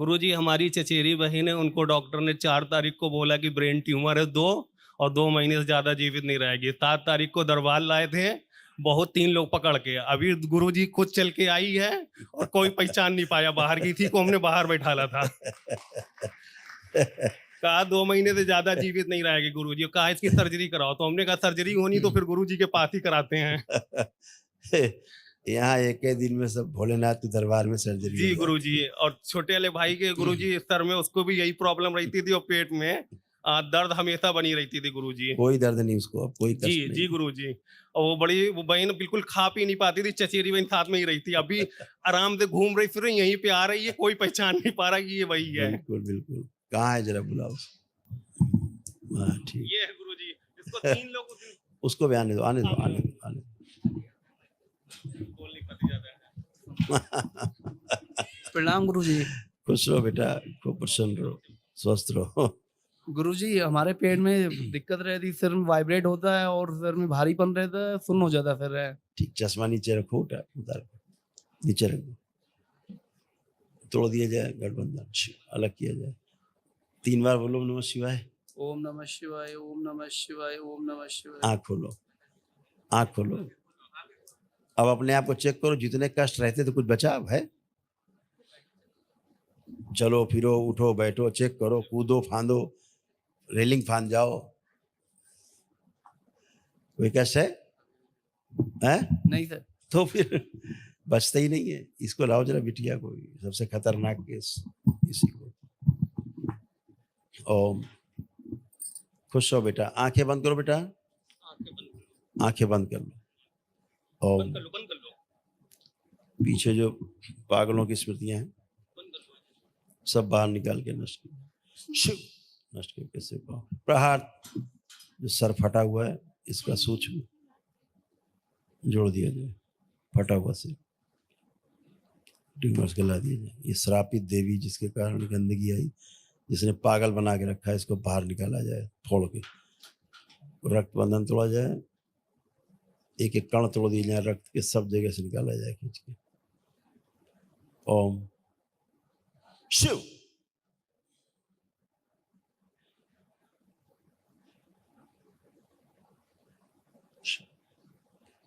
गुरुजी हमारी चचेरी बहन है, उनको डॉक्टर ने 4 तारीख को बोला कि ब्रेन ट्यूमर है 2 और 2 महीने से ज्यादा जीवित नहीं रहेगी। 7 तारीख को दरबार लाए थे, बहुत 3 लोग पकड़ के। अभी गुरुजी खुद चल के आई है और कोई पहचान नहीं पाया, बाहर की थी को हमने बाहर बैठाला था। कहा 2 महीने से ज्यादा जीवित नहीं रहेगी गुरुजी, कहा इसकी सर्जरी कराओ, तो हमने कहा सर्जरी होनी तो फिर गुरुजी के पास ही कराते हैं। यहाँ एक ही दिन में सब भोलेनाथ के दरबार में सर्जरी जी हो गुरुजी, जाती है। और छोटे वाले भाई के गुरुजी सर में, उसको भी यही प्रॉब्लम रहती थी और पेट में दर्द हमेशा बनी रहती थी गुरुजी। कोई दर्द नहीं उसको, अब कोई जी कष्ट जी नहीं। गुरुजी, और वो बहन बिल्कुल खा पी नहीं पाती थी, चचेरी बहन साथ में ही रहती। अभी आराम से घूम रही फिर रही, यहीं पे आ रही है, कोई पहचान नहीं पा रहा कि ये वही है। बिल्कुल बिल्कुल, कहाँ है जरा बुलाओ। हाँ ठीक, ये है गुरुजी, इसको 3 लोग उसको भी आने दो, आने दो, आने दो, आने दो। बोल नहीं पाती ज्यादा। प्रणाम गुरुजी। खुश रहो बेटा, खूब प्रसन्न रहो, स्वस्थ रहो। गुरुजी हमारे पेट में दिक्कत रहती, सिर में वाइब्रेट होता है और सिर में भारीपन रहता है, सुन्न हो जाता फिर है। ठीक, चश्मा नीचे रखो, उतार नीचे रखो, तोड़ दिया जाए गठबंधन, अलग किया जाए। 3 बार बोलो नमः शिवाय। ओम नमः शिवाय, ओम नमः शिवाय, ओम नमः शिवाय। आँख खोलो, आँख खोलो। अब अपने आप को चेक करो, जितने कष्ट रहते तो कुछ बचा अब है? चलो फिरो, उठो बैठो, चेक करो, कूदो फांदो, रेलिंग फांद जाओ, कोई कष्ट है? नहीं सर। तो फिर बचता ही नहीं है। इसको लाओ जरा बिटिया को, सबसे खतरनाक केस इसी को। ओम, खुश हो बेटा, आंखें बंद करो बेटा, आंखें बंद कर लो। ओम, पीछे जो पागलों की स्मृतियां हैं सब बाहर निकाल के नष्ट नष्ट करके से प्रहार। जो सर फटा हुआ है इसका सूक्ष्म जोड़ दिया जाए, फटा हुआ से ट्यूमर्स गला दिया जाए। ये श्रापित देवी जिसके कारण गंदगी आई, जिसने पागल बना के रखा है, इसको बाहर निकाला जाए, फोड़ के रक्त बंधन तोड़ा जाए, एक एक कण तोड़ दिए जाए, रक्त के सब जगह से निकाला जाए खींच के। ओम शिव।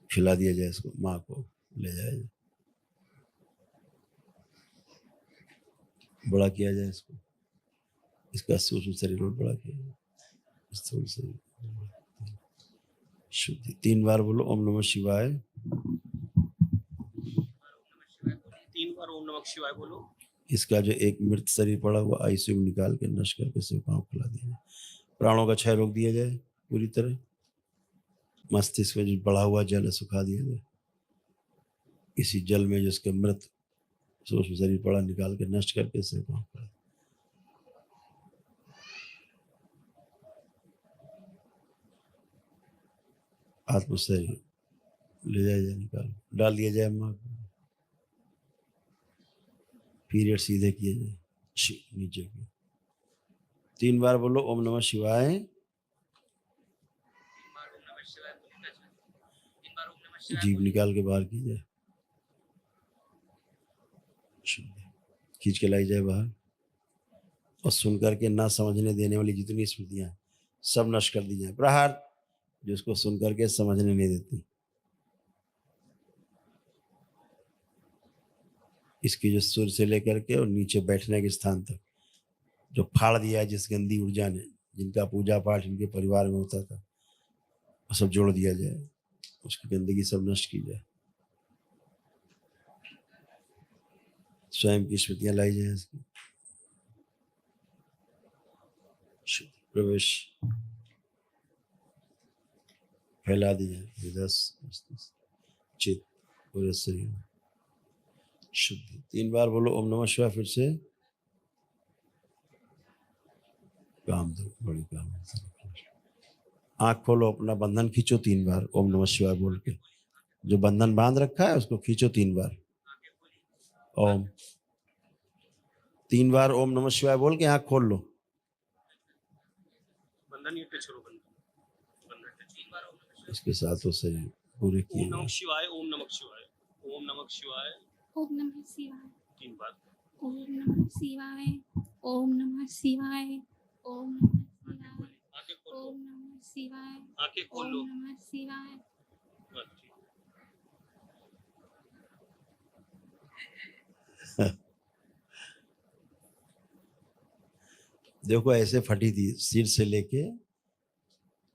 खिला दिया जाए इसको, माँ को ले जाए, बड़ा किया जाए इसको, इसका सूक्ष्म शरीर और बड़ा किया जाए, स्थूल शरीर शुद्धि। 3 बार बोलो ओम नमः शिवाय। 3 बार ओम नमः शिवाय बोलो। इसका जो एक मृत शरीर पड़ा हुआ आईसीयू में निकाल के नष्ट करके से पाँव खुला दिया जाए, प्राणों का क्षय रोक दिया जाए पूरी तरह, मस्तिष्क में जो बढ़ा हुआ जल सुखा दिया जाए, इसी जल में जिसके मृत सूक्ष्म शरीर पड़ा निकाल के नष्ट करके से पाँव खुला। आत्म शरीर ले जाया जाए, निकाल डाल दिया जाए माँ को, पीरियड सीधे किए जाए नीचे को। 3 बार बोलो ओम नमः शिवाय। जीभ निकाल के बाहर की जाए, खींच के लाई जाए बाहर, और सुन करके ना समझने देने वाली जितनी स्मृतियां सब नष्ट कर दी जाए। प्रहार, जिसको सुन करके समझने नहीं देती, इसकी जो सुर से लेकर के और नीचे बैठने के स्थान तक जो फाड़ दिया है जिस गंदी ऊर्जा ने, जिनका पूजा पाठ इनके परिवार में होता था, वो सब जोड़ दिया जाए, उसकी गंदगी सब नष्ट की जाए। स्वयं की स्मृतियां लाई जाए, इसकी प्रवेश फैला दी जाए, हृदय चित्त पूरे शरीर में शुद्धि। 3 बार बोलो ओम नमः शिवाय। फिर से काम दो, बड़ी काम। आँख खोलो, अपना बंधन खींचो 3 बार ओम नमः शिवाय बोल के, जो बंधन बांध रखा है उसको खींचो 3 बार। ओम 3 बार ओम नमः शिवाय बोल के आँख खोल लो। इसके साथ वो शरीर पूरे किए। ओम नमः शिवाय, ओम नमः शिवाय, ओम नमः शिवाय, ओम नमः शिवाय, 3 बार, ओम नमः शिवाय, ओम नमः शिवाय, ओम नमः शिवाय, आंखें खोल ओम नमः शिवाय, आंखें खोल ओम लो नमः शिवाय। देखो ऐसे फटी थी, सिर से लेके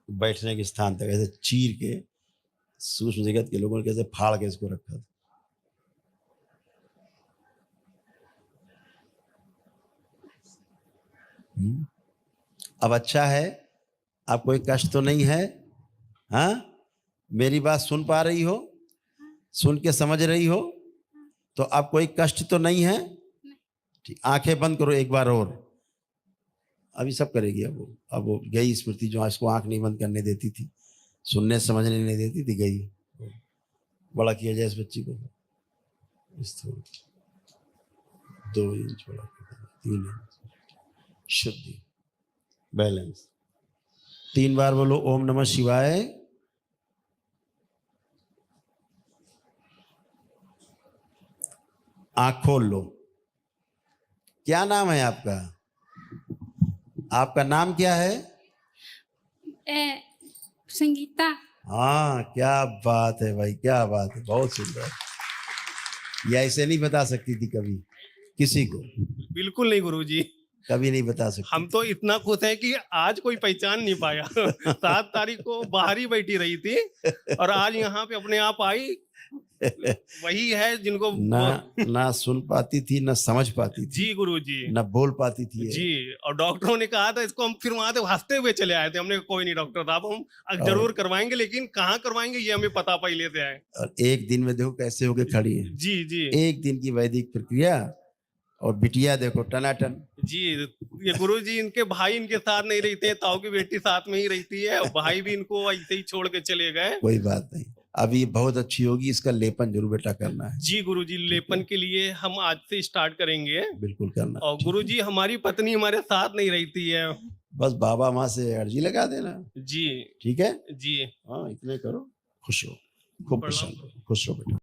बैठने के स्थान तक ऐसे चीर के सूक्ष्म जगत के लोगों ने कैसे फाड़ के इसको रखा था। अब अच्छा है, आप कोई कष्ट तो नहीं है? हाँ, मेरी बात सुन पा रही हो, सुन के समझ रही हो, तो अब कोई कष्ट तो नहीं है? ठीक, आंखें बंद करो एक बार और। अभी सब करेगी। अब वो गई स्मृति जो इसको आंख नहीं बंद करने देती थी, सुनने समझने नहीं देती थी, गई। बड़ा किया जाए इस बच्ची को, इस 2 इंच बड़ा, 3 इंच शुद्धि, बैलेंस। 3 बार बोलो ओम नमः शिवाय। आंख खोल लो। क्या नाम है आपका? आपका नाम क्या है? संगीता। हाँ, क्या बात है भाई, क्या बात है, बहुत सुंदर। ये ऐसे नहीं बता सकती थी कभी किसी को, बिल्कुल नहीं गुरुजी, कभी नहीं बता सकती। हम तो इतना खुश हैं कि आज कोई पहचान नहीं पाया। 7 तारीख को बाहर ही बैठी रही थी और आज यहाँ पे अपने आप आई। वही है जिनको ना सुन पाती थी, ना समझ पाती थी, जी गुरुजी, ना बोल पाती थी जी। और डॉक्टरों ने कहा था इसको, हम फिर वहां से हंसते हुए चले आए थे। हमने कहा, कोई नहीं डॉक्टर साहब, हम जरूर करवाएंगे, लेकिन कहाँ करवाएंगे ये हमें पता पहले से है। और एक दिन में देखो कैसे होके खड़ी है। जी जी एक दिन की वैदिक प्रक्रिया, और बिटिया देखो टनाटन। जी। ये गुरुजी, इनके भाई इनके साथ नहीं रहते हैं, ताऊ की बेटी साथ में ही रहती है, और भाई भी इनको ऐसे ही छोड़ के चले गए। कोई बात नहीं, अभी बहुत अच्छी होगी, इसका लेपन जरूर बेटा करना है। जी गुरुजी, लेपन के लिए हम आज से स्टार्ट करेंगे। बिल्कुल करना। और गुरुजी, हमारी पत्नी हमारे साथ नहीं रहती है। बस बाबा माँ से अर्जी लगा देना। जी ठीक है जी। हाँ, इतने करो, खुश हो, खूब प्रसन्न हो, खुश हो बेटा।